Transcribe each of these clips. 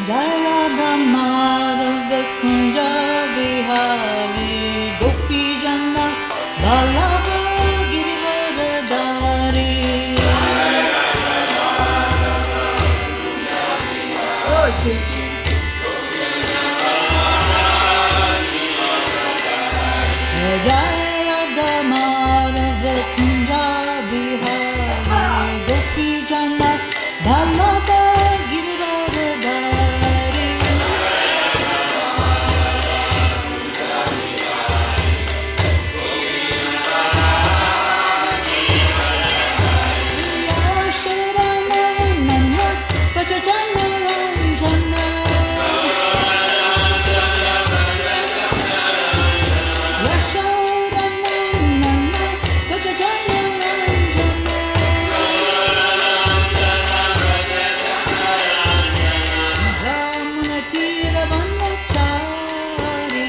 Jai Radha Madhava Kunja Bihari Gopi Jana Vallabha Girivardhari. Jai Radha Madhava Kunja Bihari Gopi Jana Vallabha Girivardhari. Yashodanandana Vajajanaranjana Yashodanandana Vajajanaranjana Ramunatiravanachari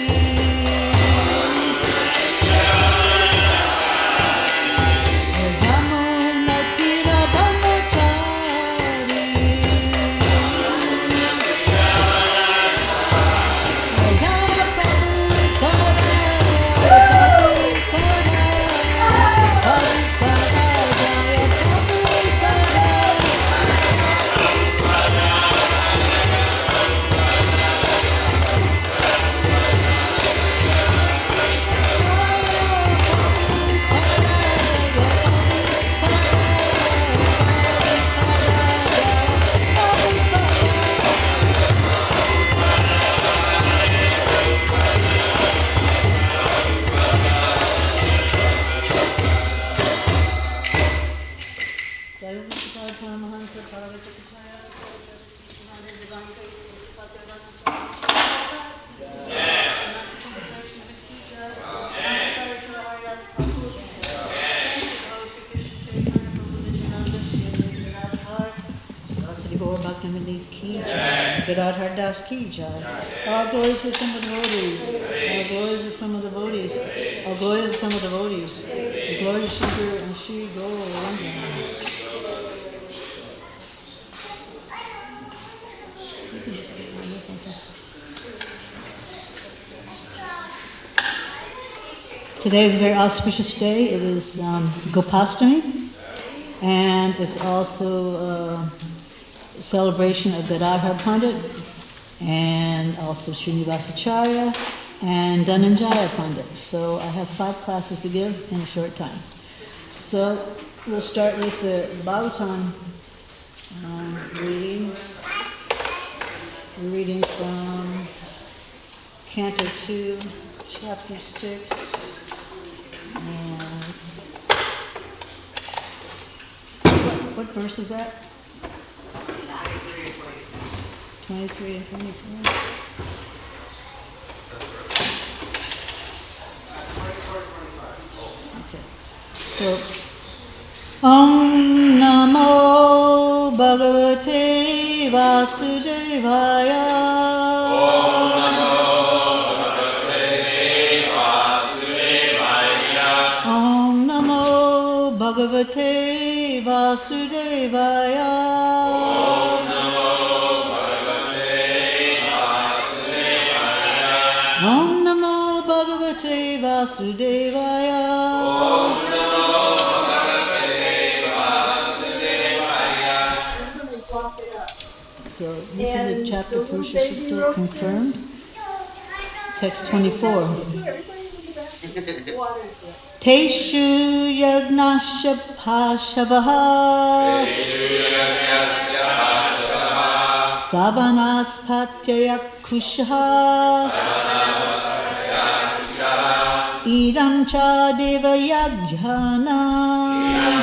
Gadadhar Das Ki Jai. All glories to some devotees. All glories to some devotees. All glories to some devotees. The glory to Shri Guru and Shri Gauranga. Today is a very auspicious day. It is Gopastami, and it's also celebration of Gadadhar Pandit, and also Srinivasa Acharya, and Dhananjaya Pandit. So I have 5 classes to give in a short time. So we'll start with the Bhagavatam reading. We're reading from Canto 2, Chapter 6, and what verse is that? 23 and 24. Okay. So, Om Namo Bhagavate Vasudevaya. Om Namo Bhagavate Vasudevaya. Om Namo Bhagavate Vasudevaya. Om Namo Bhagavate Vasudevaya. Om Namo Bhagavate Vasudevaya. So this is a chapter Purusha Sutta confirmed. Text 24. Teṣu yagnasya paśavaḥ sa-vanaspatayaḥ kuśāḥ idam ca deva-yajanam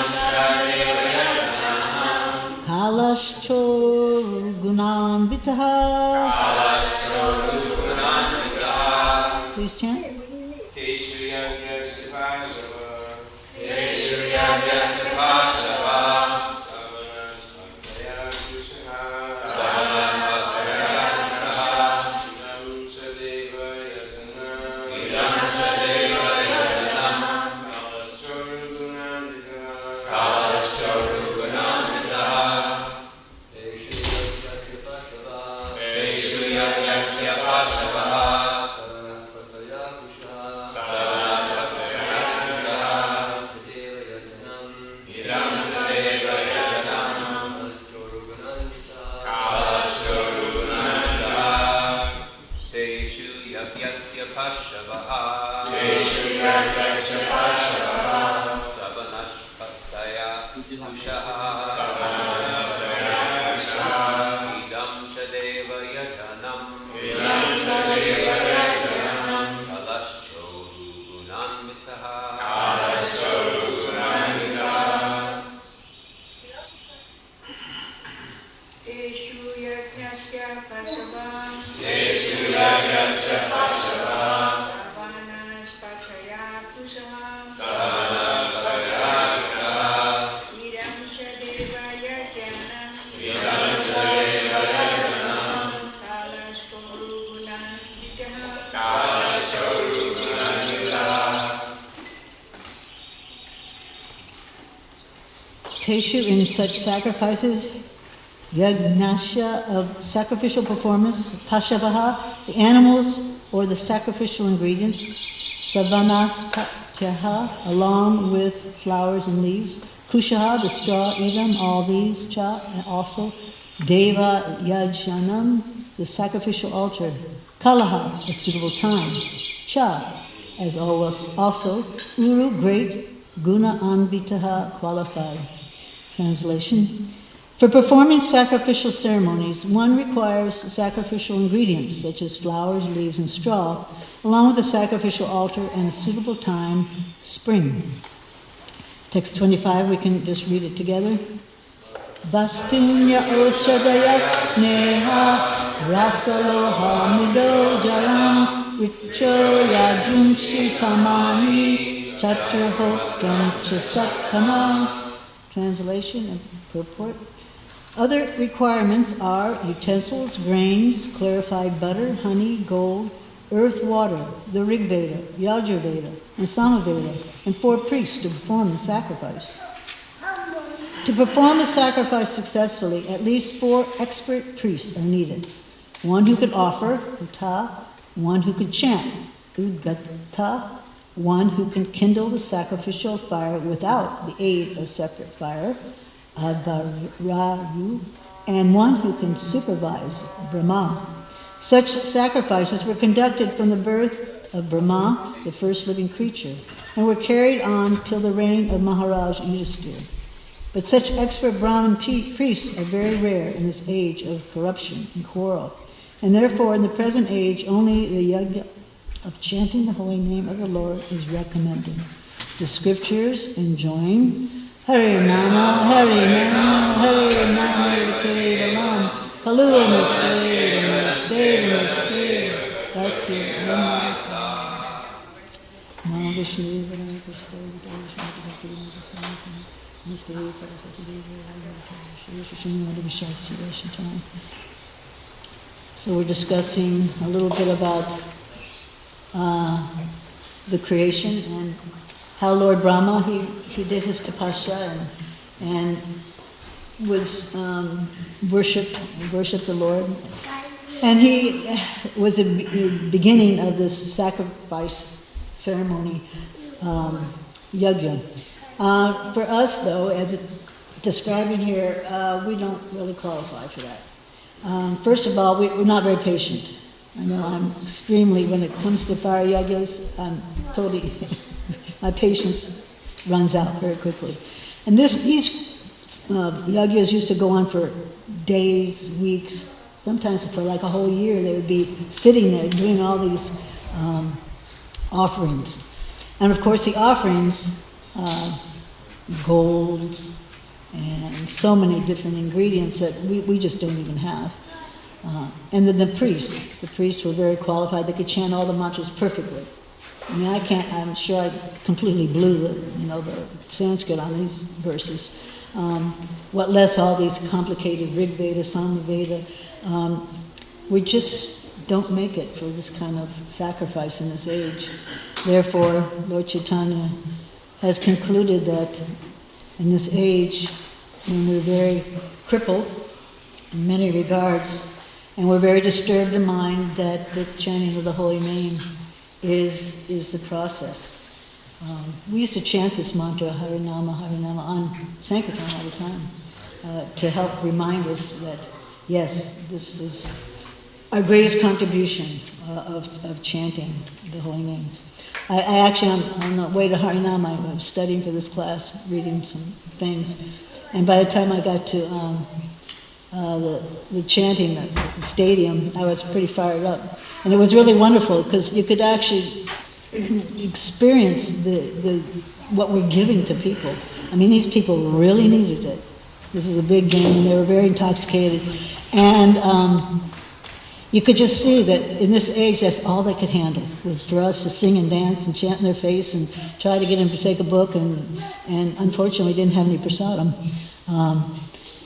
kālaś coru-guṇānvitaḥ. Please chant. Teṣu yagnasya paśavaḥ savanaspatayaḥ kuśāḥ idam sa deva-yajanam kālaś coru-guṇānvitaḥ. teṣu yajnasya paśavaḥ, sa-vanaspatayaḥ kuśāḥ, idaṁ sa deva-yajanam, kālaś coru-guṇānvitaḥ. Teṣu in such sacrifices, yagnasya of sacrificial performance, paśavaḥ, the animals or the sacrificial ingredients, sa-vanaspatayaḥ, along with flowers and leaves, kuśāḥ, the straw, idam, all these, cha, and also deva-yajanam, the sacrificial altar, kālaḥ, a suitable time, cha, as always, also, uru, great, guṇa-anvitaḥ, qualified. Translation. For performing sacrificial ceremonies, one requires sacrificial ingredients such as flowers, leaves, and straw, along with the sacrificial altar and a suitable time, spring. Text 25, we can just read it together. Bastinya oshadaya sneha rasaloha mido jalam richo yajunshi samani chaturhokam chasattanam. Translation and purport. Other requirements are utensils, grains, clarified butter, honey, gold, earth, water, the Rig Veda, Yajur Veda, and Samaveda, and 4 priests to perform the sacrifice. To perform a sacrifice successfully, at least 4 expert priests are needed. One who could offer, uta, one who could chant, udgata, one who can kindle the sacrificial fire without the aid of separate fire, advarayu, and one who can supervise, Brahma. Such sacrifices were conducted from the birth of Brahma, the first living creature, and were carried on till the reign of Maharaj Yudhisthira. But such expert Brahmin priests are very rare in this age of corruption and quarrel, and therefore in the present age only the yajna of chanting the holy name of the Lord is recommended. The scriptures enjoin Hari Nama, Hari Nama, Hari Nama, Kevalam, Kalu in the state, in the state, in the state, Bhakti, Namaka. Nama Vishnu, Vishnu, So we're discussing a little bit about the creation and how Lord Brahma, he did his tapasya and was worshipped the Lord. And he was a beginning of this sacrifice ceremony, yajna. For us, though, as it's describing here, we don't really qualify for that. First of all, we're not very patient. I know I'm extremely, when it comes to fire yajnas, I'm totally, my patience runs out very quickly. And these yajnas used to go on for days, weeks, sometimes for like a whole year. They would be sitting there doing all these offerings. And of course the offerings, gold and so many different ingredients that we just don't even have. And then the priests were very qualified. They could chant all the mantras perfectly. I mean, I'm sure I completely blew the Sanskrit on these verses. What less all these complicated Rig Veda, Samaveda. We just don't make it for this kind of sacrifice in this age. Therefore, Lord Chaitanya has concluded that in this age, when we're very crippled in many regards, and we're very disturbed in mind, that the chanting of the holy name is the process. We used to chant this mantra, Harinama, on Sankirtan all the time, to help remind us that, yes, this is our greatest contribution of chanting the holy names. I actually, on the way to Harinama, I was studying for this class, reading some things, and by the time I got to the chanting at the stadium, I was pretty fired up. And it was really wonderful because you could actually experience what we're giving to people. I mean, these people really needed it. This is a big game, and they were very intoxicated. And you could just see that in this age, that's all they could handle, was for us to sing and dance and chant in their face and try to get them to take a book, and unfortunately we didn't have any prasadam.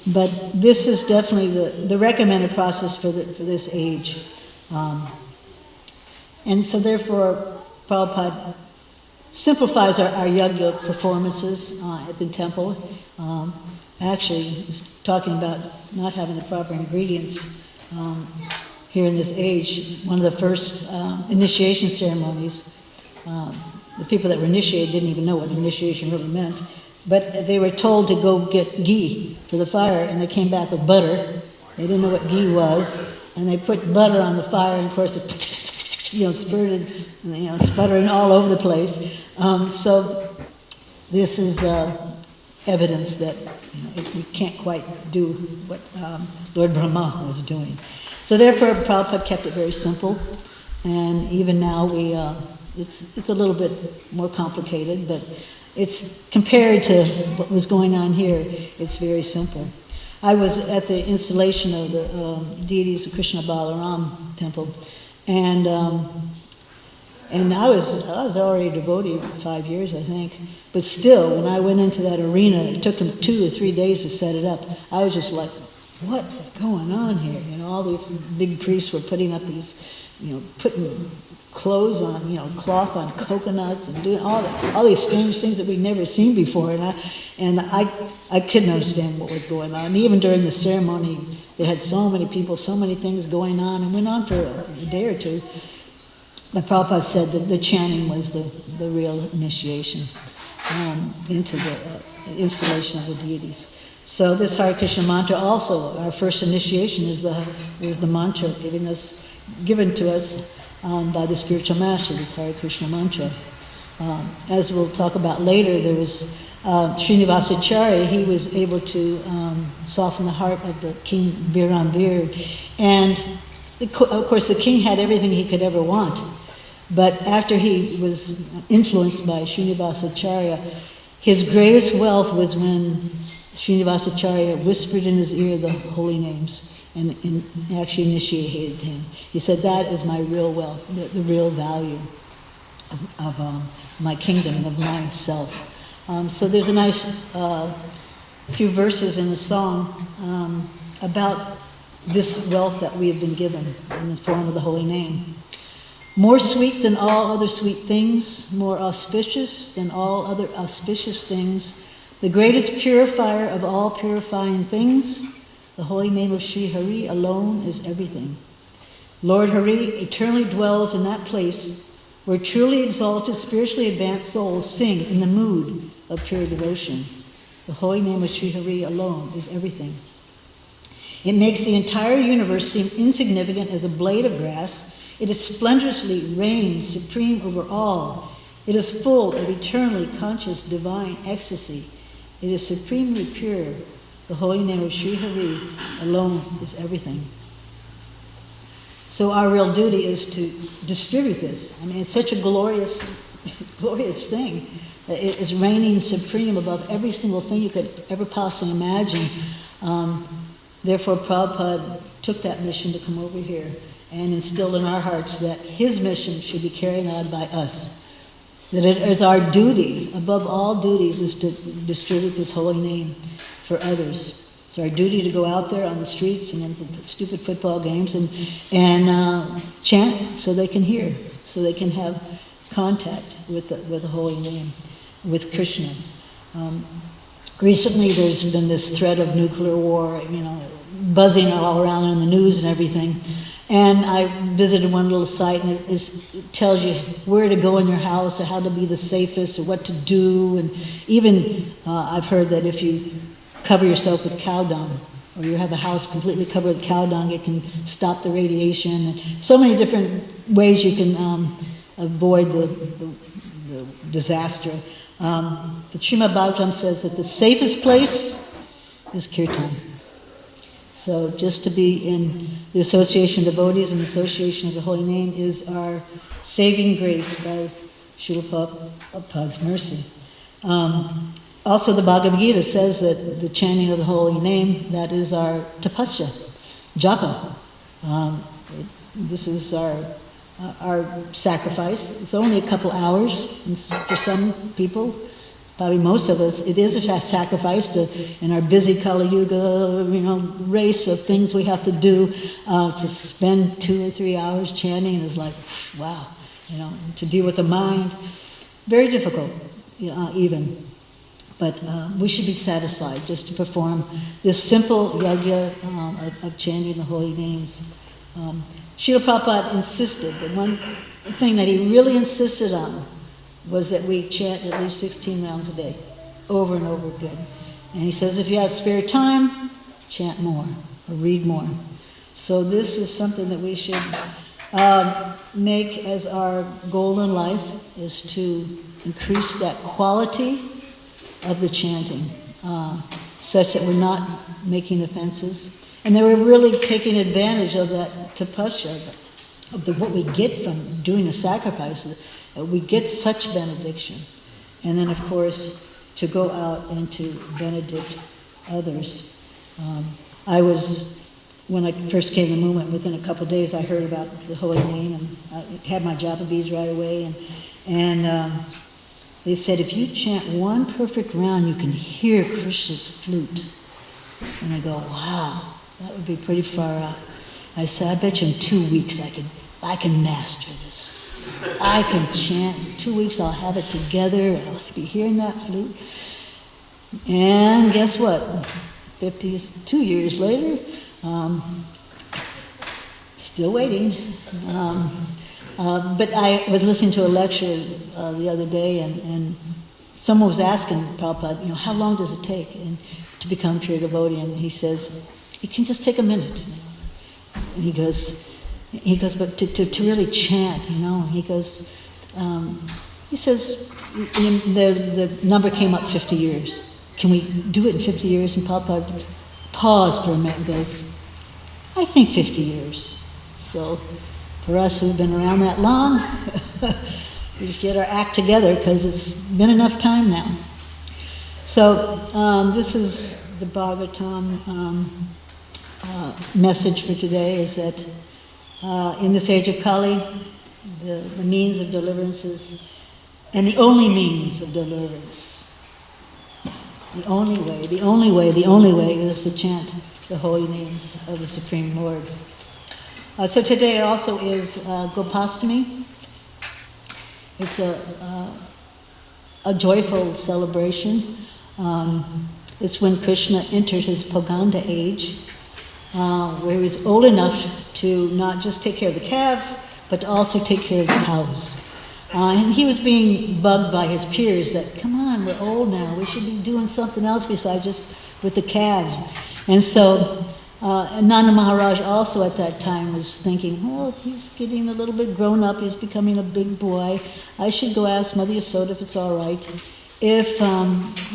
But this is definitely the recommended process for this age. And so therefore, Prabhupada simplifies our yajna performances at the temple. Actually, he was talking about not having the proper ingredients here in this age. One of the first initiation ceremonies, the people that were initiated didn't even know what initiation really meant, but they were told to go get ghee for the fire, and they came back with butter. They didn't know what ghee was, and they put butter on the fire, and of course it spurted, sputtering all over the place. So this is evidence that we can't quite do what Lord Brahma was doing. So therefore, Prabhupada kept it very simple, and even now it's a little bit more complicated, but it's compared to what was going on here, it's very simple. I was at the installation of the deities of Krishna Balaram temple, and I was already a devotee for 5 years, I think. But still, when I went into that arena, it took them 2 or 3 days to set it up. I was just like, what is going on here? All these big priests were putting up these, putting clothes on, cloth on coconuts and doing all these strange things that we'd never seen before. And I couldn't understand what was going on. And even during the ceremony, they had so many people, so many things going on, and went on for a day or two. But Prabhupada said that the chanting was the real initiation into the installation of the deities. So this Hare Krishna mantra also, our first initiation is the mantra given to us by the spiritual master, this Hare Krishna mantra. As we'll talk about later, there was Srinivasa Acharya. He was able to soften the heart of the King Birambir, and of course the king had everything he could ever want. But after he was influenced by Srinivasa Acharya, his greatest wealth was when Srinivasa Acharya whispered in his ear the holy names and actually initiated him. He said, that is my real wealth, the real value of my kingdom and of myself. So there's a nice few verses in the song about this wealth that we have been given in the form of the holy name. More sweet than all other sweet things, more auspicious than all other auspicious things, the greatest purifier of all purifying things, the holy name of Sri Hari alone is everything. Lord Hari eternally dwells in that place where truly exalted, spiritually advanced souls sing in the mood of pure devotion. The holy name of Sri Hari alone is everything. It makes the entire universe seem insignificant as a blade of grass. It is splendorously reigns supreme over all. It is full of eternally conscious divine ecstasy. It is supremely pure. The holy name of Sri Hari alone is everything. So our real duty is to distribute this. It's such a glorious, glorious thing. It is reigning supreme above every single thing you could ever possibly imagine. Therefore, Prabhupada took that mission to come over here and instilled in our hearts that his mission should be carried out by us. That it is our duty, above all duties, is to distribute this holy name for others. It's our duty to go out there on the streets and in the stupid football games and chant so they can hear, so they can have contact with the holy name, with Krishna. Recently there's been this threat of nuclear war, buzzing all around in the news and everything. And I visited one little site, and it tells you where to go in your house, or how to be the safest, or what to do. And even I've heard that if you cover yourself with cow dung, or you have a house completely covered with cow dung, it can stop the radiation. And so many different ways you can avoid the disaster. But Srimad Bhagavatam says that the safest place is kirtan. So just to be in the association of devotees and the association of the holy name is our saving grace by Srila Prabhupada's mercy. Also, the Bhagavad Gita says that the chanting of the holy name, that is our tapasya, japa. This is our sacrifice. It's only a couple hours for some people. Probably most of us, it is a sacrifice in our busy Kali Yuga, race of things we have to do, to spend 2 or 3 hours chanting is like, wow, to deal with the mind. Very difficult, even. But we should be satisfied just to perform this simple yajna of chanting the holy names. Srila Prabhupada insisted, the one thing that he really insisted on was that we chant at least 16 rounds a day, over and over again. And he says if you have spare time, chant more, or read more. So this is something that we should make as our goal in life, is to increase that quality of the chanting, such that we're not making offenses. And they were really taking advantage of that tapasya, of what we get from doing a sacrifice. We get such benediction. And then, of course, to go out and to benedict others. When I first came to the movement, within a couple of days I heard about the holy name, and I had my japa beads right away. And they said, if you chant one perfect round, you can hear Krishna's flute. And I go, wow, that would be pretty far out. I said, I bet you in 2 weeks I can master this. I can chant. In 2 weeks I'll have it together, and I'll be hearing that flute. And guess what? 52 years later, still waiting. But I was listening to a lecture the other day, and someone was asking Prabhupada, how long does it take to become pure devotee? And he says, it can just take a minute. And he goes, but to really chant, he goes, he says, the number came up 50 years. Can we do it in 50 years? And Prabhupada paused for a minute and goes, I think 50 years. So for us who've been around that long, we should get our act together, because it's been enough time now. So this is the Bhagavatam message for today, is that in this age of Kali, the means of deliverance is, and the only means of deliverance, the only way is to chant the holy names of the Supreme Lord. So today also is Gopastami. It's a joyful celebration. It's when Krishna entered his Poganda age, where he was old enough to not just take care of the calves, but to also take care of the cows. And he was being bugged by his peers that, come on, we're old now, we should be doing something else besides just with the calves. And so Nanda Maharaj also at that time was thinking, well, he's getting a little bit grown up, he's becoming a big boy. I should go ask Mother Yasoda if it's all right, if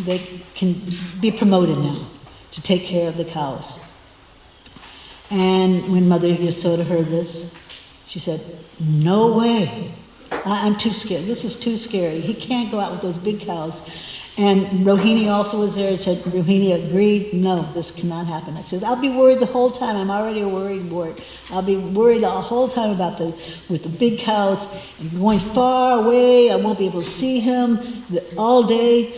they can be promoted now to take care of the cows. And when Mother Yasoda heard this, she said, no way, I'm too scared, this is too scary. He can't go out with those big cows. And Rohini also was there and said, Rohini agreed, no, this cannot happen. I said, I'll be worried the whole time, I'm already a worried boy. I'll be worried the whole time about with the big cows and going far away, I won't be able to see him all day.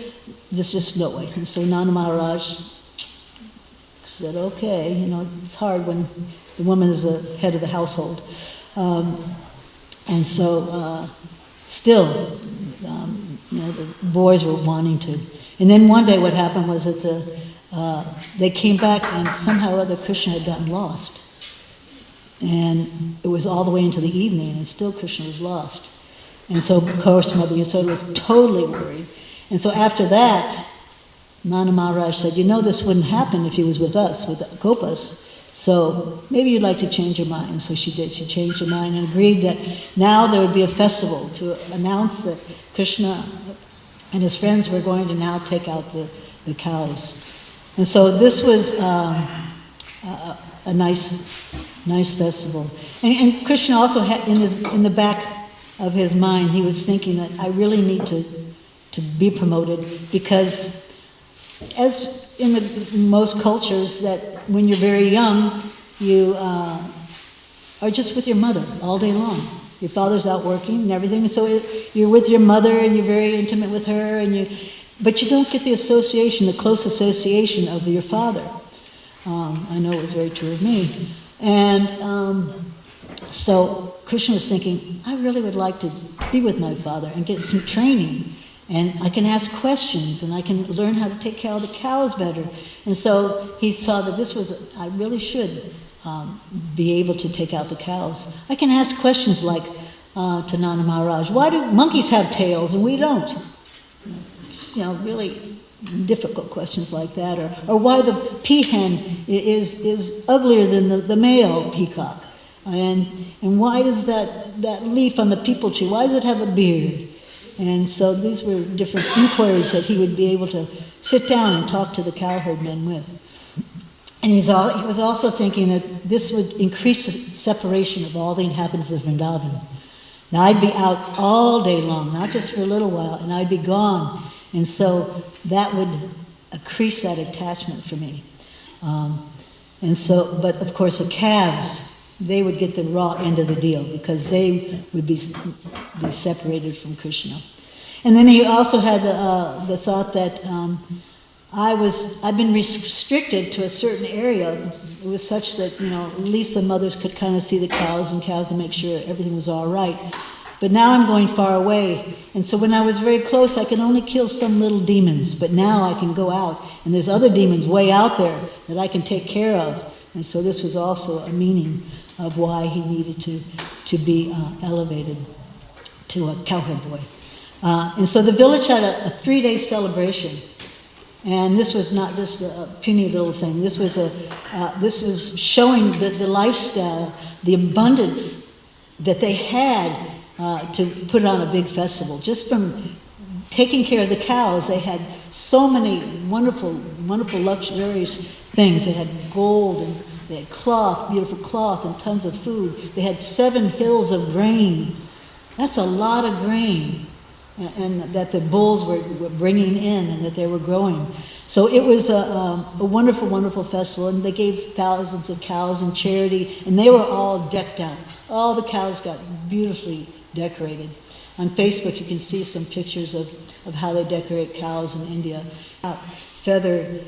There's just no way. And so Nanda Maharaj said, okay, it's hard when the woman is the head of the household. And so still, the boys were wanting to. And then one day what happened was that they came back, and somehow or other Krishna had gotten lost. And it was all the way into the evening, and still Krishna was lost. And so, of course, Mother Yasoda was totally worried. And so after that, Nanda Maharaj said, this wouldn't happen if he was with us, with the Gopas. So maybe you'd like to change your mind. So she did. She changed her mind and agreed that now there would be a festival to announce that Krishna and his friends were going to now take out the cows. And so this was a nice festival. And Krishna also had in the back of his mind, he was thinking that I really need to be promoted, because as in most cultures, that when you're very young, you are just with your mother all day long. Your father's out working and everything, so you're with your mother and you're very intimate with her, but you don't get the association, the close association of your father. I know it was very true of me. And so Krishna was thinking, I really would like to be with my father and get some training. And I can ask questions, and I can learn how to take care of the cows better. And so he saw that I really should be able to take out the cows. I can ask questions like to Nanda Maharaj, why do monkeys have tails and we don't? Really difficult questions like that. Or why the peahen is uglier than the male peacock. And why does that leaf on the peepal tree, why does it have a beard? And so these were different inquiries that he would be able to sit down and talk to the cowherd men with. And he was also thinking that this would increase the separation of all the inhabitants of Vrindavan. Now I'd be out all day long, not just for a little while, and I'd be gone. And so that would increase that attachment for me. But of course the calves, they would get the raw end of the deal because they would be separated from Krishna. And then he also had the thought that I've been restricted to a certain area. It was such that, at least the mothers could kind of see the cows and make sure everything was all right. But now I'm going far away. And so when I was very close, I could only kill some little demons. But now I can go out, and there's other demons way out there that I can take care of. And so this was also a meaning of why he needed to be elevated to a cowherd boy. And so the village had a 3-day celebration. And this was not just a puny little thing. This was showing the lifestyle, the abundance that they had to put on a big festival. Just from taking care of the cows, they had so many wonderful, wonderful luxurious things. They had gold, and they had cloth, beautiful cloth, and tons of food. They had 7 hills of grain. That's a lot of grain. And that the bulls were bringing in and that they were growing. So it was a wonderful, wonderful festival, and they gave thousands of cows in charity, and they were all decked out. All the cows got beautifully decorated. On Facebook you can see some pictures of how they decorate cows in India. Feathered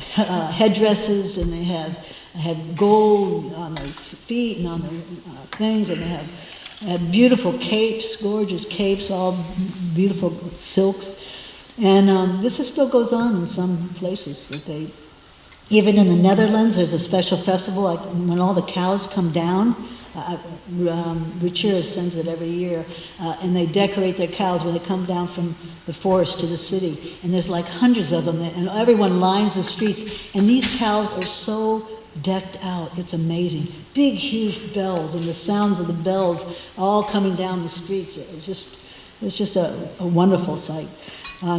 headdresses, and they have gold on their feet and on their things, and they have beautiful capes, gorgeous capes, all beautiful silks. And this still goes on in some places. Even in the Netherlands, there's a special festival, like when all the cows come down. Ruchira sends it every year, and they decorate their cows when they come down from the forest to the city. And there's like hundreds of them, and everyone lines the streets. And these cows are so decked out. It's amazing. Big, huge bells, and the sounds of the bells all coming down the streets. It's just a wonderful sight.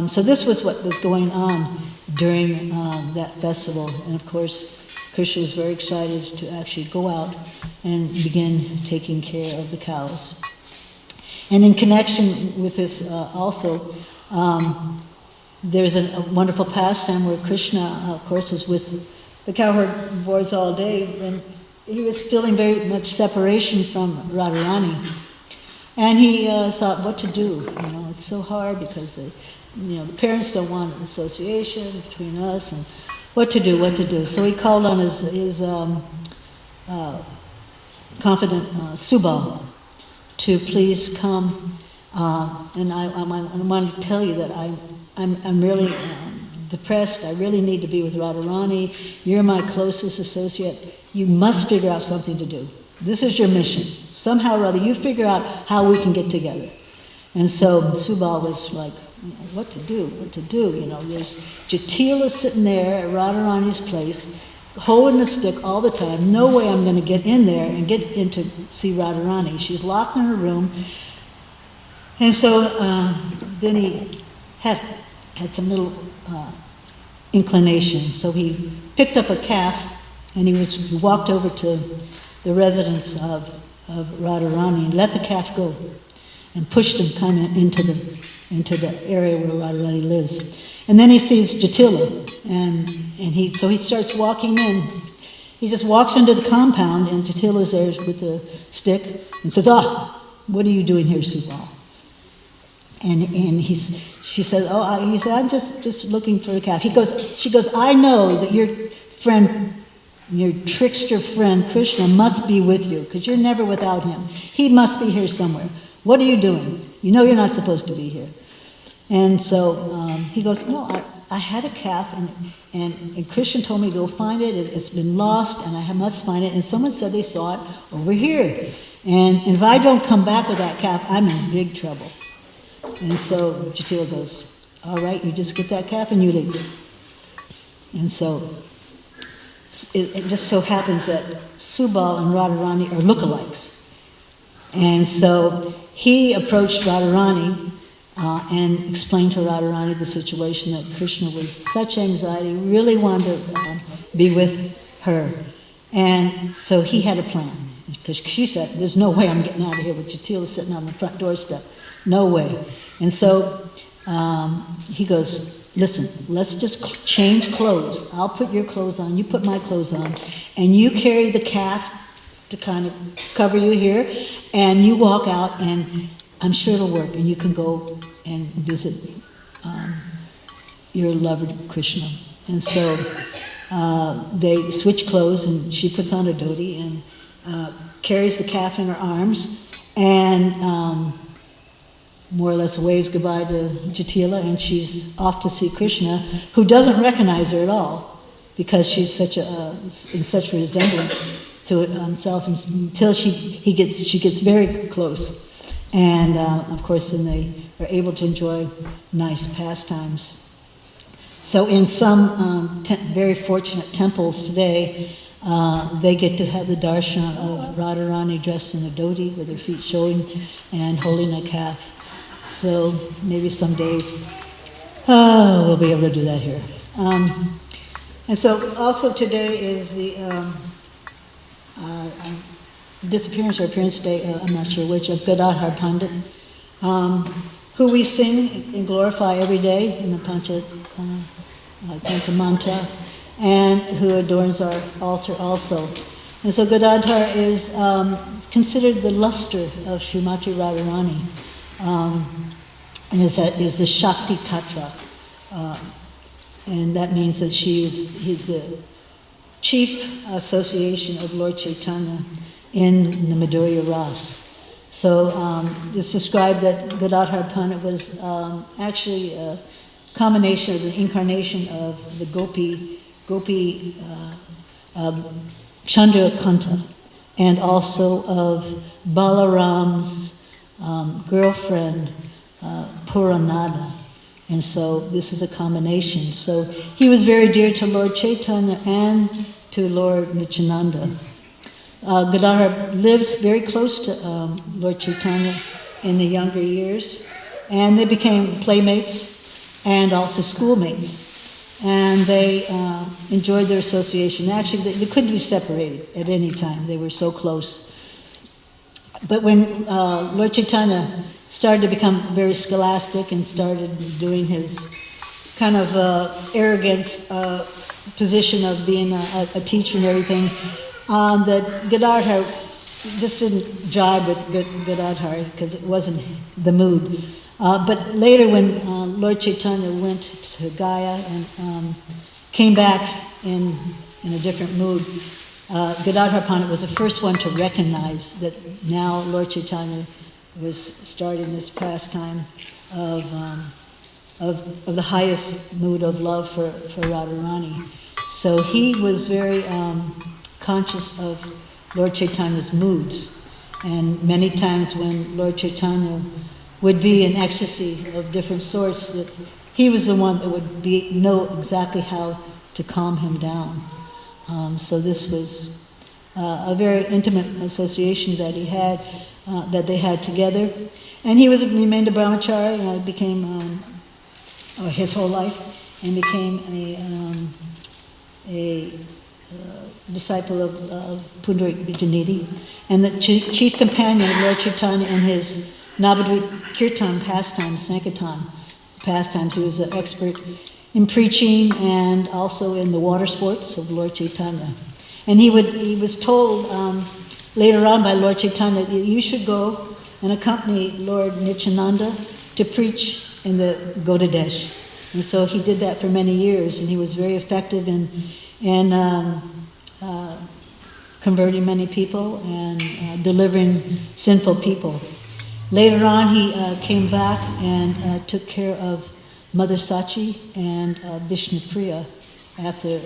So this was what was going on during that festival. And of course, Krishna was very excited to actually go out and begin taking care of the cows. And in connection with this also, there's a wonderful pastime where Krishna, of course, was with the cowherd boys all day, and he was feeling very much separation from Radharani. And he thought what to do. It's so hard because the parents don't want an association between us, and what to do. So he called on his confidant Subal to please come. And I wanted to tell you that I'm really depressed. I really need to be with Radharani. You're my closest associate. You must figure out something to do. This is your mission. Somehow or other, you figure out how we can get together. And so Subal was like, what to do? There's Jatila sitting there at Radharani's place, holding a stick all the time. No way I'm going to get in there and get in to see Radharani. She's locked in her room. And so then he had some little inclination. So he picked up a calf, and he walked over to the residence of Radharani and let the calf go. and pushed him kind of into the area where Radharani lives. And then he sees Jatila, and so he starts walking in. He just walks into the compound, and Jatila's there with the stick and says, what are you doing here, Subal? And she says, he said, I'm just looking for a calf. She goes, I know that your trickster friend Krishna must be with you, because you're never without him. He must be here somewhere. What are you doing? You know you're not supposed to be here. And so he goes, no, I had a calf, and Krishna told me to go find it. It's been lost, and I must find it. And someone said they saw it over here. And if I don't come back with that calf, I'm in big trouble. And so Jatila goes, all right, you just get that calf and you leave. And so it just so happens that Subal and Radharani are lookalikes. And so he approached Radharani and explained to Radharani the situation, that Krishna was such anxiety, really wanted to be with her. And so he had a plan, because she said, there's no way I'm getting out of here with Jatila sitting on the front doorstep. No way. And so he goes, listen, let's just change clothes. I'll put your clothes on, you put my clothes on, and you carry the calf to kind of cover you here, and you walk out, and I'm sure it'll work, and you can go and visit your lover Krishna. And so they switch clothes, and she puts on a dhoti and carries the calf in her arms, and more or less waves goodbye to Jatila, and she's off to see Krishna, who doesn't recognize her at all, because she's in such resemblance to himself, until she gets very close. And of course, then they are able to enjoy nice pastimes. So in some very fortunate temples today, they get to have the darshan of Radharani dressed in a dhoti with her feet showing and holding a calf. So maybe someday we'll be able to do that here. And so also today is the disappearance or appearance day, I'm not sure which, of Gadadhar Pandit, who we sing and glorify every day in the Pancha Tantra mantra, and who adorns our altar also. And so Gadadhar is considered the luster of Srimati Radharani, and is the Shakti Tattva. And that means that he's the chief association of Lord Chaitanya in the Madhurya Ras. So it's described that Gadadhar Pandit was actually a combination of the incarnation of the Gopi Chandrakanta, and also of Balaram's girlfriend Puranada. And so this is a combination. So he was very dear to Lord Chaitanya and to Lord Nityananda. Gadadhar lived very close to Lord Chaitanya in the younger years, and they became playmates and also schoolmates. And they enjoyed their association. Actually, they couldn't be separated at any time. They were so close. But when Lord Chaitanya started to become very scholastic and started doing his kind of arrogance position of being a teacher and everything, that Gadadhar just didn't jibe with Gadadhar because it wasn't the mood. But later when Lord Chaitanya went to Gaya and came back in a different mood, Gadadhar Pandit was the first one to recognize that now Lord Chaitanya was starting this pastime of the highest mood of love for Radharani. So he was very conscious of Lord Chaitanya's moods, and many times when Lord Chaitanya would be in ecstasy of different sorts, that he was the one that would know exactly how to calm him down. So this was a very intimate association that he had, that they had together. And he remained a brahmachari, became his whole life, and became a disciple of Pundarik Vijanidhi, and the chief companion of Lord Chaitanya in his Navadvip Kirtan pastimes, Sankirtan pastimes. He was an expert in preaching and also in the water sports of Lord Chaitanya. And he was told later on by Lord Chaitanya that you should go and accompany Lord Nityananda to preach in the Godadesh. And so he did that for many years, and he was very effective in converting many people and delivering sinful people. Later on, he came back and took care of Mother Sachi and Vishnu Priya after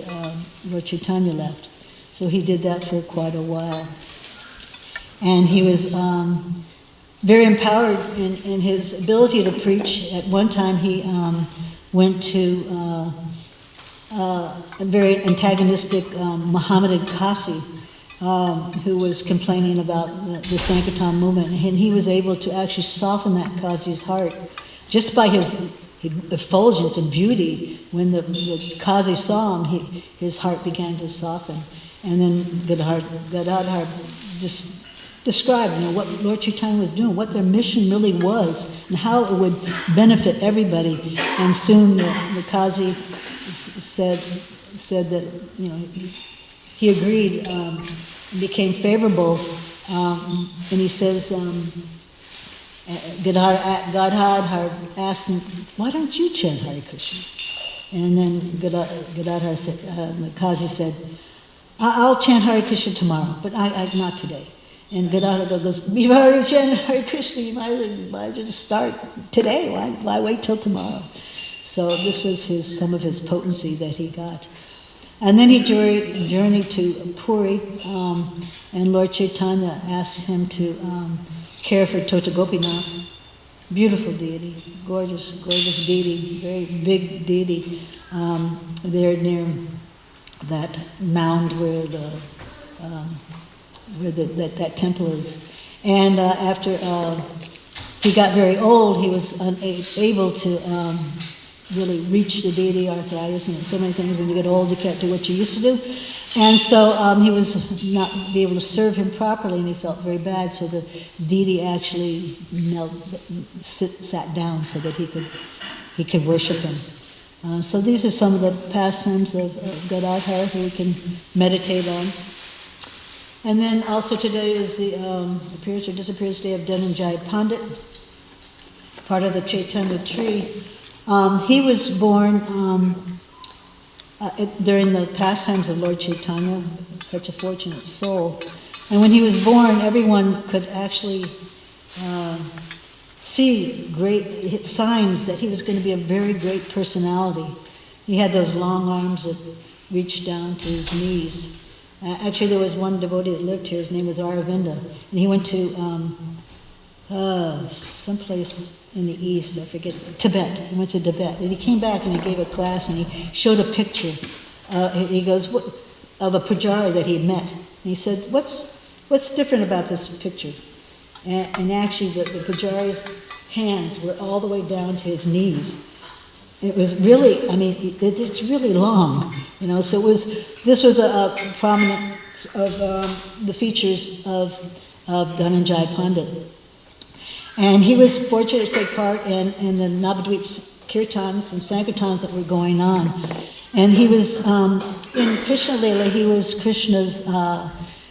Lord Chaitanya left. So he did that for quite a while. And he was very empowered in his ability to preach. At one time, he went to a very antagonistic Mohammedan Kasi, who was complaining about the Sankirtan movement, and he was able to actually soften that Kazi's heart just by his effulgence and beauty. When the Kazi saw him, his heart began to soften. And then Gadadhar just described, what Lord Chaitanya was doing, what their mission really was, and how it would benefit everybody. And soon the Kazi said that he agreed, became favorable, and he says, Gadadhar asked him, "Why don't you chant Hare Krishna?" And then Gadadhar said, the Kazi said, "I'll chant Hare Krishna tomorrow, but I not today." And Gadadhar goes, "You've already chanted Hare Krishna, you might just start today, why wait till tomorrow?" So this was some of his potency that he got. And then he journeyed to Puri, and Lord Chaitanya asked him to care for Tota Gopinath. Beautiful deity, gorgeous deity, very big deity, there near that mound where that temple is. And after he got very old, he was unable to really reach the deity, arthritis, so many things. When you get old, you can't do what you used to do. And so he was not be able to serve him properly, and he felt very bad. So the deity actually sat down so that he could worship him. So these are some of the pastimes of Gadadhar who we can meditate on. And then also today is the appearance or disappearance day of Dhananjaya Pandit, part of the Chaitanya tree. He was born during the pastimes of Lord Chaitanya, such a fortunate soul. And when he was born, everyone could actually see great signs that he was going to be a very great personality. He had those long arms that reached down to his knees. Actually, there was one devotee that lived here, his name was Aravinda, and he went to someplace in the east, I forget, Tibet. He went to Tibet, and he came back and he gave a class, and he showed a picture. He goes, of a pujari that he had met. And he said, what's different about this picture? And actually, the pujari's hands were all the way down to his knees. It was really, it's really long, so this was a prominent of the features of Dhananjaya Pandit. And he was fortunate to take part in the Navadvip Kirtans and Sankirtans that were going on. And he was, in Krishna Lila, he was Krishna's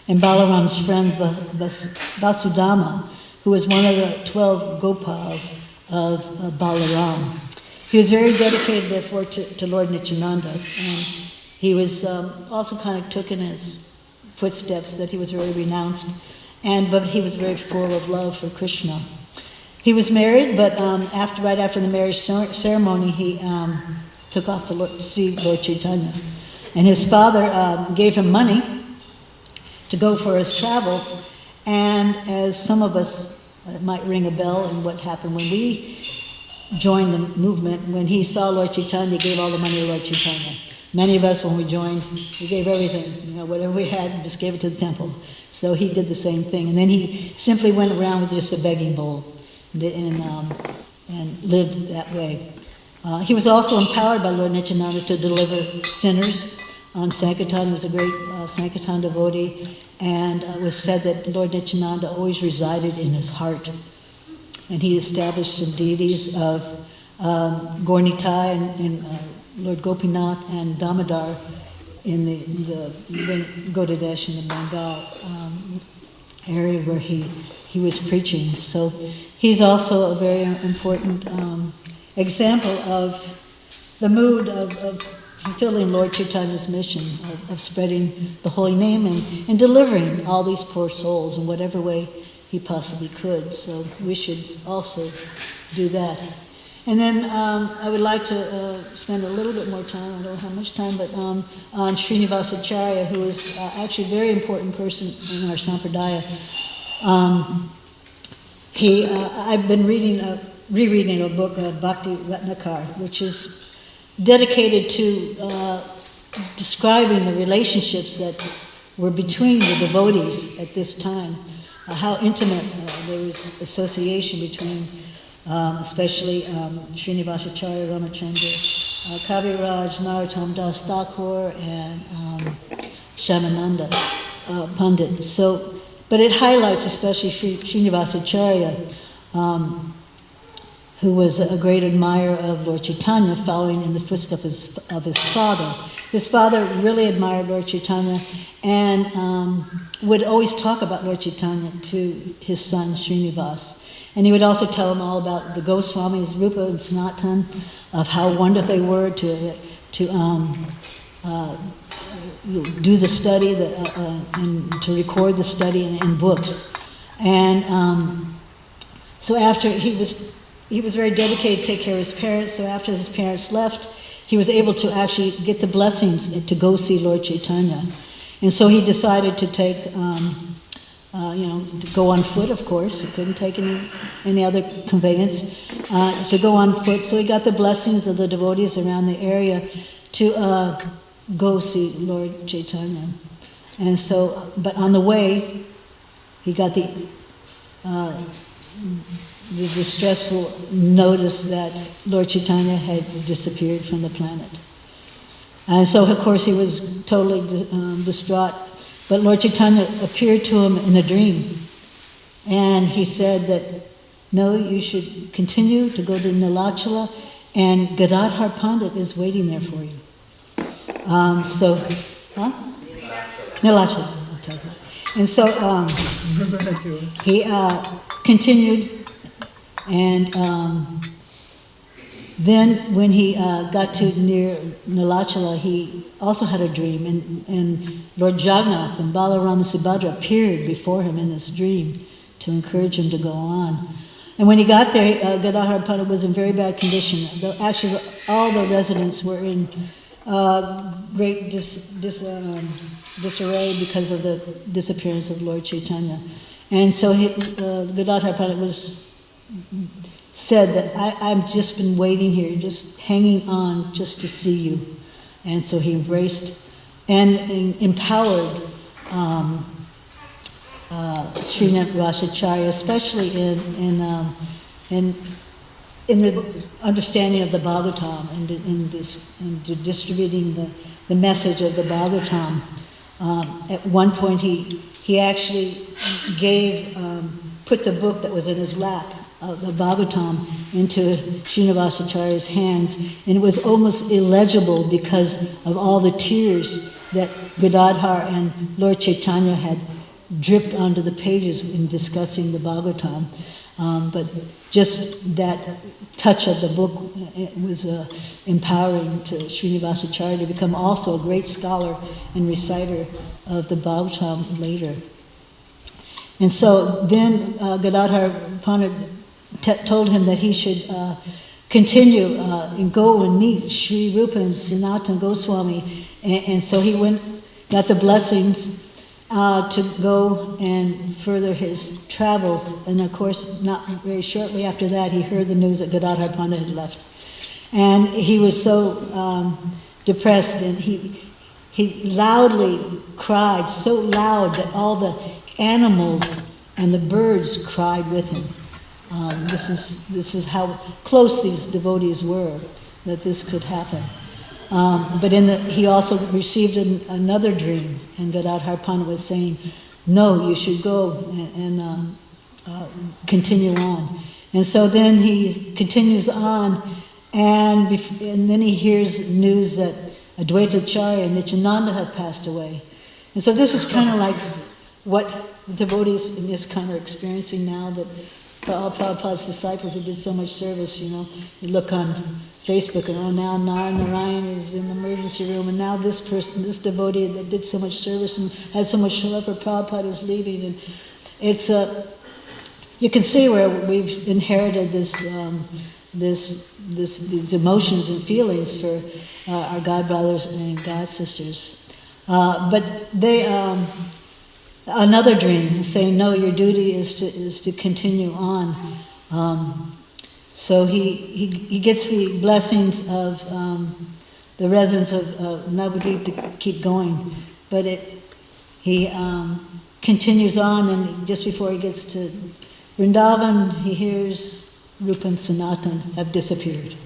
and Balaram's friend Vasudama, who was one of the 12 Gopals of Balaram. He was very dedicated, therefore, to Lord Nityananda, and he was also kind of took in his footsteps, that he was very renounced, but he was very full of love for Krishna. He was married, but right after the marriage ceremony, he took off to see Lord Chaitanya, and his father gave him money to go for his travels. And as some of us might ring a bell in what happened when we joined the movement, when he saw Lord Chaitanya, he gave all the money to Lord Chaitanya. Many of us, when we joined, we gave everything, whatever we had, just gave it to the temple. So he did the same thing. And then he simply went around with just a begging bowl and lived that way. He was also empowered by Lord Nityananda to deliver sinners on Sankirtan. He was a great Sankirtan devotee, and it was said that Lord Nityananda always resided in his heart. and he established some deities of Gaura-Nitai and Lord Gopinath and Damodar in the Godadesh in the Bengal area where he was preaching. So he's also a very important example of the mood of fulfilling Lord Chaitanya's mission of spreading the holy name and delivering all these poor souls in whatever way he possibly could. So we should also do that. And then I would like to spend a little bit more time, I don't know how much time, but on Srinivas Acharya, who is actually a very important person in our Sampradaya. I've been rereading a book, Bhakti Ratnakar, which is dedicated to describing the relationships that were between the devotees at this time, how intimate there was association between especially Srinivas Acharya Ramachandra, Kaviraj, Narottam Das Thakur, and Shyamananda Pandit. So, but it highlights especially Srinivas Acharya, who was a great admirer of Lord Chaitanya, following in the footsteps of his father. His father really admired Lord Chaitanya and would always talk about Lord Chaitanya to his son Srinivas. And he would also tell him all about the Goswamis, Rupa and Sanatan, of how wonderful they were to do the study and to record the study in books. And so after he was very dedicated to take care of his parents. So after his parents left, he was able to actually get the blessings to go see Lord Chaitanya. And so he decided to take, to go on foot, of course. He couldn't take any other conveyance, to go on foot. So he got the blessings of the devotees around the area to go see Lord Chaitanya. And so, but on the way, he got the distressful notice that Lord Chaitanya had disappeared from the planet. And so, of course, he was totally distraught. But Lord Chaitanya appeared to him in a dream. And he said that, no, you should continue to go to Nilachala, and Gadadhar Pandit is waiting there for you. Nilachala. And so he continued. And then when he got to near Nilachala, he also had a dream, and Lord Jagannath and Balarama Subhadra appeared before him in this dream to encourage him to go on. And when he got there, Gadadhar Pandit was in very bad condition. Actually, all the residents were in great disarray because of the disappearance of Lord Chaitanya. And so Gadadhar Pandit said that I've just been waiting here, just hanging on just to see you. And so he embraced and empowered Srinivas Acharya, especially in the understanding of the Bhagavatam and distributing the message of the Bhagavatam. At one point he actually put the book that was in his lap, the Bhagavatam, into Srinivas Acharya's hands, and it was almost illegible because of all the tears that Gadadhar and Lord Chaitanya had dripped onto the pages in discussing the Bhagavatam. But just that touch of the book was empowering to Srinivas Acharya to become also a great scholar and reciter of the Bhagavatam later. And so then Gadadhar Pandit told him that he should continue and go and meet Sri Rupa and Sanatana Goswami. And so he went, got the blessings to go and further his travels. And of course, not very shortly after that, he heard the news that Gadadhar Pandit had left. And he was so depressed, and he loudly cried, so loud that all the animals and the birds cried with him. This is how close these devotees were, that this could happen. But he also received another dream, and Gadadhar Pandit was saying, no, you should go and continue on. And so then he continues on, and then he hears news that Advaita Acharya and Nityananda have passed away. And so this is kind of like what the devotees in this kind are experiencing now, that all Prabhupada's disciples who did so much service, you look on Facebook and now Narayan is in the emergency room, and now this person, this devotee that did so much service and had so much love for Prabhupada is leaving. And it's you can see where we've inherited these emotions and feelings for our God brothers and God sisters. But they, another dream saying, no, your duty is to continue on. So he gets the blessings of the residents of Navadvip to keep going, but he continues on, and just before he gets to Vrindavan, he hears Rupa and Sanatan have disappeared.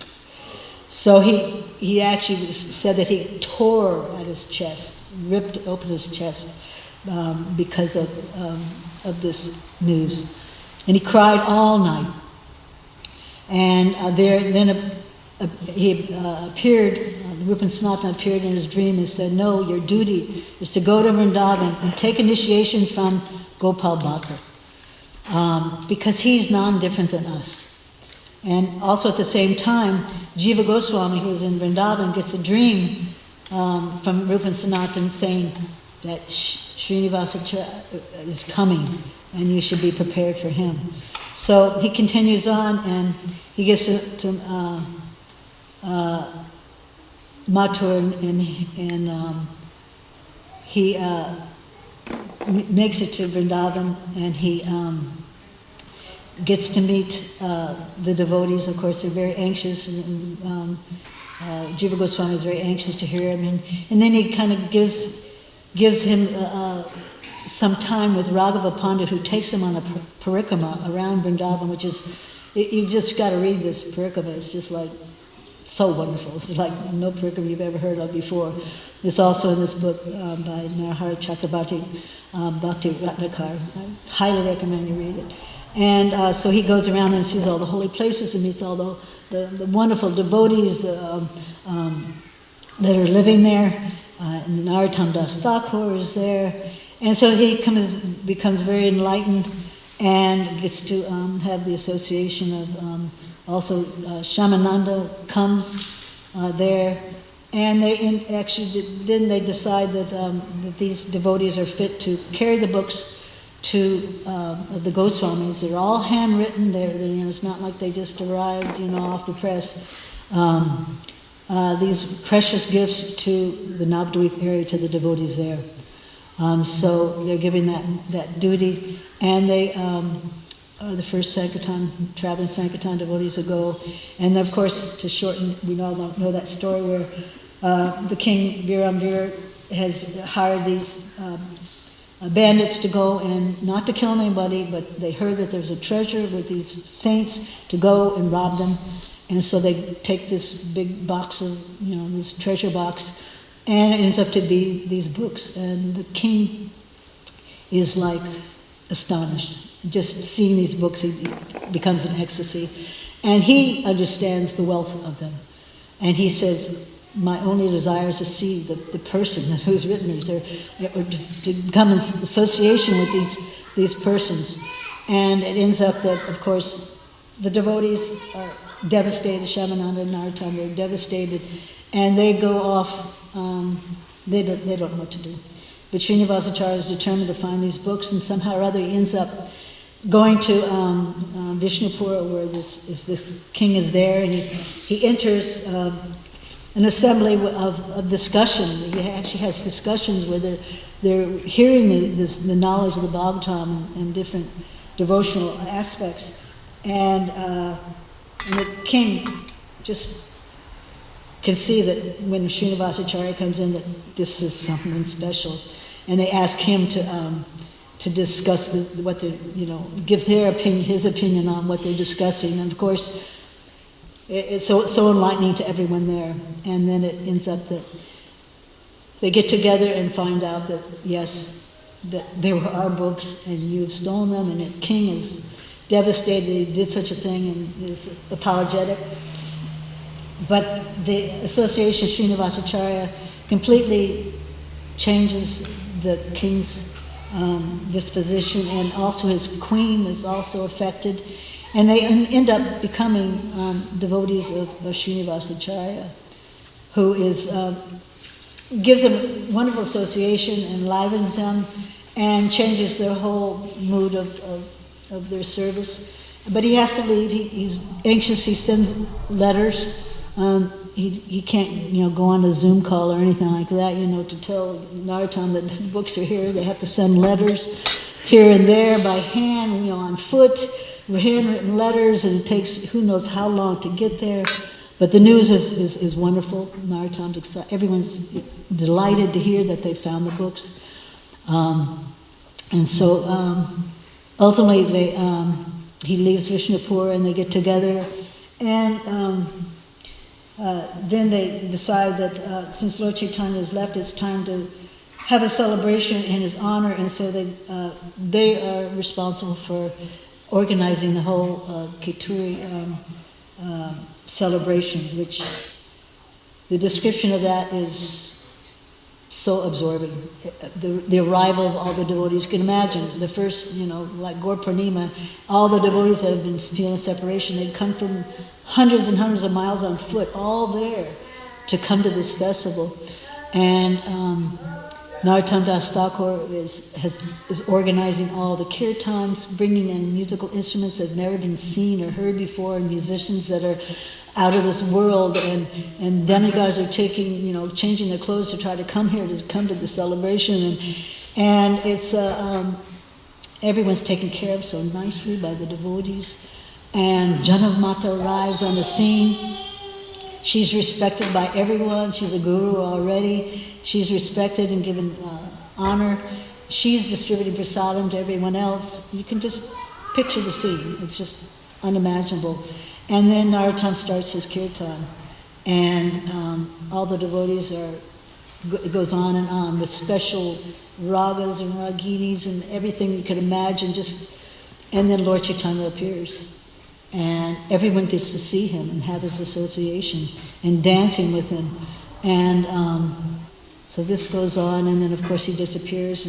So he actually said that he tore at his chest, ripped open his chest because of this news, and he cried all night. And he appeared. Rupa and Sanatan appeared in his dream and said, "No, your duty is to go to Vrindavan and take initiation from Gopal Bhatta, because he's non-different than us." And also at the same time, Jiva Goswami, who was in Vrindavan, gets a dream from Rupa and Sanatan saying that Srinivasa is coming and you should be prepared for him. So he continues on, and he gets to Mathur, and he makes it to Vrindavan, and he gets to meet the devotees. Of course, they're very anxious. Jiva Goswami is very anxious to hear him, and then he kind of gives him some time with Raghava Pandit, who takes him on a parikrama around Vrindavan, which is, you just got to read this parikrama. It's just like so wonderful. It's like no parikrama you've ever heard of before. It's also in this book by Narahari Chakrabarti Bhakti Ratnakar. I highly recommend you read it. And so he goes around and sees all the holy places and meets all the wonderful devotees that are living there. Narottam Das Thakur is there. And so he becomes very enlightened and gets to have the association of also Shamananda comes there. And then they decide that these devotees are fit to carry the books to the Goswamis. They're all handwritten. It's not like they just arrived, off the press. These precious gifts to the Navadvip area, to the devotees there. So they're giving that duty, and they are the first traveling Sankirtan devotees to go. And of course, to shorten, we all know that story where the king Viramvir has hired these bandits to go and not to kill anybody, but they heard that there's a treasure with these saints to go and rob them. And so they take this big box of, this treasure box, and it ends up to be these books. And the king is like astonished. Just seeing these books, he becomes in ecstasy. And he understands the wealth of them. And he says, my only desire is to see the person who's written these, or to come in association with these persons. And it ends up that, of course, the devotees are devastated. Shamananda and Narottam, they're devastated, and they go off. They don't know what to do. But Srinivasacharya is determined to find these books, and somehow or other he ends up going to Vishnupura, where this king is there, and he enters an assembly of discussion. He actually has discussions where they're hearing the knowledge of the Bhagavatam and different devotional aspects, and the king just can see that when Srinivasacharya comes in, that this is something special, and they ask him to discuss what they're, give their opinion, his opinion on what they're discussing, and of course, it's so enlightening to everyone there. And then it ends up that they get together and find out that yes, that they were our books, and you've stolen them, and the king is devastated he did such a thing and is apologetic. But the association Srinivasacharya completely changes the king's disposition, and also his queen is also affected, and they end up becoming devotees of Srinivasacharya, who is gives them a wonderful association, enlivens them, and changes their whole mood of their service. But he has to leave. He's anxious. He sends letters. He can't, go on a Zoom call or anything like that, to tell Narottam that the books are here. They have to send letters here and there by hand, on foot, handwritten letters, and it takes who knows how long to get there. But the news is wonderful. Narottam's excited. Everyone's delighted to hear that they found the books. And so ultimately he leaves Vishnupur and they get together, and then they decide that since Lord Chaitanya has left, it's time to have a celebration in his honor, and so they are responsible for organizing the whole Kituri celebration, which the description of that is so absorbing. The arrival of all the devotees, you can imagine the first, like Gaur Purnima, all the devotees that have been feeling separation, they'd come from hundreds and hundreds of miles on foot, all there to come to this festival. And Narottam Das Thakur is organizing all the kirtans, bringing in musical instruments that have never been seen or heard before, and musicians that are out of this world, and demigods are changing their clothes to try to come here, to come to the celebration, and it's everyone's taken care of so nicely by the devotees. And Janav Mata arrives on the scene. She's respected by everyone. She's a guru already. She's respected and given honor. She's distributing prasadam to everyone else. You can just picture the scene. It's just unimaginable. And then Narottam starts his kirtan, and all the devotees it goes on and on with special ragas and raginis and everything you could imagine. And then Lord Chaitanya appears, and everyone gets to see him and have his association and dancing with him. And so this goes on, and then of course he disappears,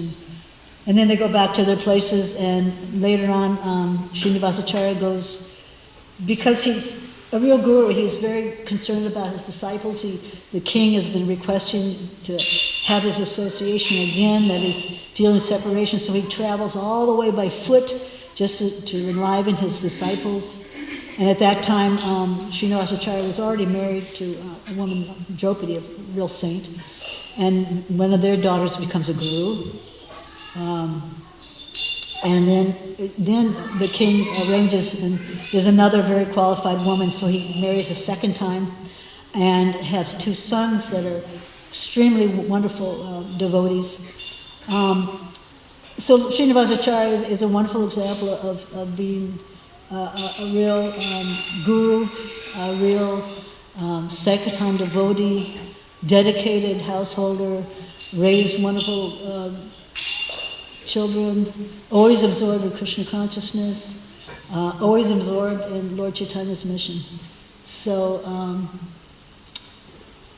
and then they go back to their places, and later on Srinivasacharya goes, because he's a real guru, he's very concerned about his disciples. The king has been requesting to have his association again, that he's feeling separation, so he travels all the way by foot just to enliven his disciples. And at that time, Srinivasacharya was already married to a woman, Draupadi, a real saint, and one of their daughters becomes a guru. And then the king arranges, and there's another very qualified woman, so he marries a second time and has two sons that are extremely wonderful devotees. So Srinivasacharya is a wonderful example of being a real guru, a real Sankirtan devotee, dedicated householder, raised wonderful children, always absorbed in Krishna consciousness, always absorbed in Lord Chaitanya's mission. So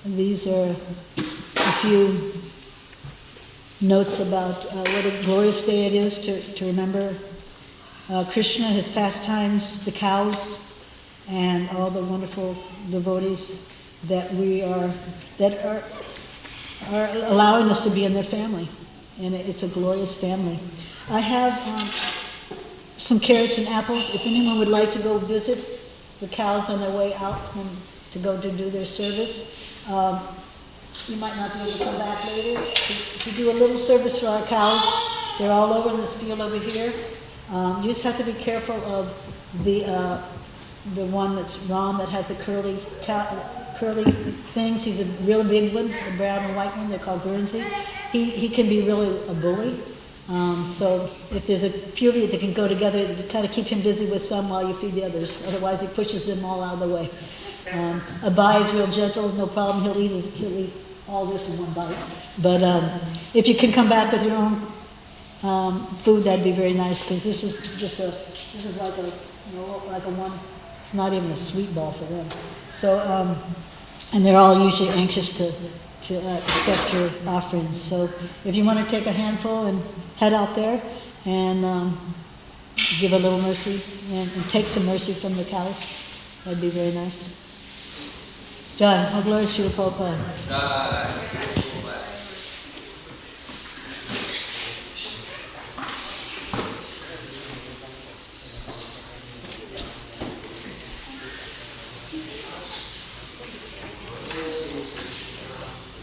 these are a few notes about what a glorious day it is to remember Krishna, his pastimes, the cows, and all the wonderful devotees that are allowing us to be in their family. And it's a glorious family. I have some carrots and apples. If anyone would like to go visit the cows on their way out to go to do their service, you might not be able to come back later. To do a little service for our cows, they're all over in this field over here. You just have to be careful of the one that's Ram that has the curly things. He's a real big one, the brown and white one. They're called Guernsey. He can be really a bully. So if there's a few of you that can go together, kind of keep him busy with some while you feed the others. Otherwise, he pushes them all out of the way. Abai is real gentle, no problem. He'll eat all this in one bite. But if you can come back with your own food, that'd be very nice, because this is like a, like a one, it's not even a sweet ball for them. So, and they're all usually anxious to accept your offerings. So if you want to take a handful and head out there and give a little mercy and take some mercy from the cows, that'd be very nice. Jai, all glories to Srila Prabhupada. Jai.